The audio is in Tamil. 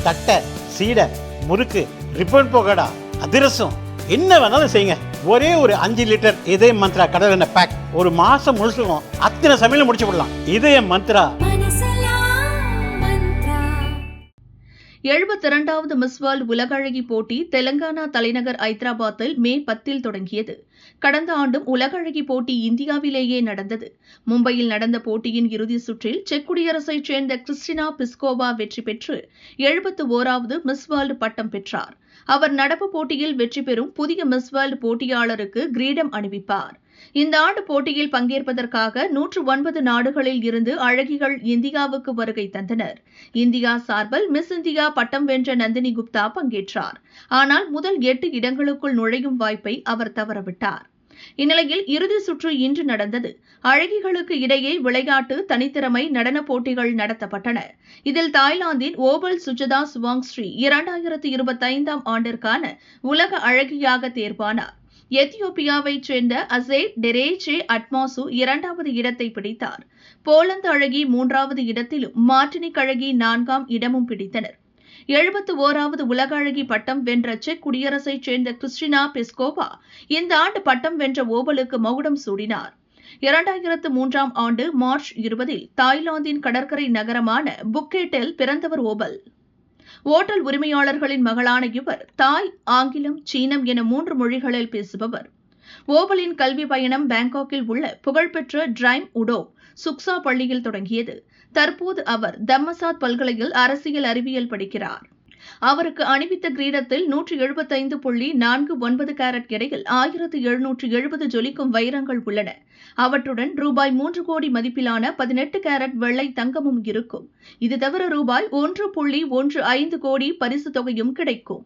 தட்டை, சீடை, முறுக்கு, ரிப்பன் பக்கோடா, அதிரசம், என்ன வேணாலும் செய்யுங்க. ஒரே ஒரு 5 லிட்டர் இதய மந்த்ரா கடல் எண்ணெய் பேக் ஒரு மாசம் முழுசுக்கும் அத்தனை சமையல முடிச்சு விடலாம். இதய மந்த்ரா. 72வது மிஸ் வேர்ல்ட் உலக அழகி போட்டி தெலங்கானா தலைநகர் ஐதராபாத்தில் மே 10 தொடங்கியது. கடந்த ஆண்டும் உலக அழகி போட்டி இந்தியாவிலேயே நடந்தது. மும்பையில் நடந்த போட்டியின் இறுதிச் சுற்றில் செக் குடியரசைச் சேர்ந்த கிறிஸ்டினா பிஸ்கோவா வெற்றி பெற்று 71வது மிஸ் வேர்ல்ட் பட்டம் பெற்றார். அவர் நடப்பு போட்டியில் வெற்றி பெறும் புதிய மிஸ் வேர்ல்ட் போட்டியாளருக்கு கிரீடம் அணிவிப்பார். இந்த ஆண்டு போட்டியில் பங்கேற்பதற்காக 109 நாடுகளில் இருந்து அழகிகள் இந்தியாவுக்கு வருகை தந்தனர். இந்தியா சார்பில் மிஸ் இந்தியா பட்டம் வென்ற நந்தினி குப்தா பங்கேற்றார். ஆனால் முதல் 8 இடங்களுக்குள் நுழையும் வாய்ப்பை அவர் தவறவிட்டார். இந்நிலையில் இறுதி சுற்று இன்று நடந்தது. அழகிகளுக்கு இடையே விளையாட்டு, தனித்திறமை, நடனப் போட்டிகள் நடத்தப்பட்டன. இதில் தாய்லாந்தின் ஓபல் சுஜதா சுவாங்ஸ்ரீ 2025ஆம் ஆண்டிற்கான உலக அழகியாக தேர்வானார். எத்தியோப்பியாவைச் சேர்ந்த அசேட் டெரேச்சே அட்மாசு 2வது இடத்தை பிடித்தார். போலந்து அழகி 3வது இடத்திலும் மார்டினிக் அழகி 4ஆம் இடமும் பிடித்தனர். 71வது உலக அழகி பட்டம் வென்ற செக் குடியரசைச் சேர்ந்த கிறிஸ்டினா பிஸ்கோவா இந்த ஆண்டு பட்டம் வென்ற ஓபலுக்கு மகுடம் சூடினார். 2003ஆம் ஆண்டு மார்ச் 20இல் தாய்லாந்தின் கடற்கரை நகரமான புக்கெட்டில் பிறந்தவர் ஓபல். ஓட்டல் உரிமையாளர்களின் மகளான இவர் தாய், ஆங்கிலம், சீனம் என 3 மொழிகளில் பேசுபவர். ஓபலின் கல்வி பயணம் பாங்காக்கில் உள்ள புகழ்பெற்ற டிரைம் உடோ சுக்சா பள்ளியில் தொடங்கியது. தற்போது அவர் தம்மசாத் பல்கலையில் அரசியல் அறிவியல் படிக்கிறார். அவருக்கு அணிவித்த கிரீடத்தில் 175.49 கேரட் எடையில் 1770 ஜொலிக்கும் வைரங்கள் உள்ளன. அவற்றுடன் ரூபாய் 3 கோடி மதிப்பிலான 18 கேரட் வெள்ளை தங்கமும் இருக்கும். இது தவிர ரூபாய் 1.15 கோடி பரிசு தொகையும் கிடைக்கும்.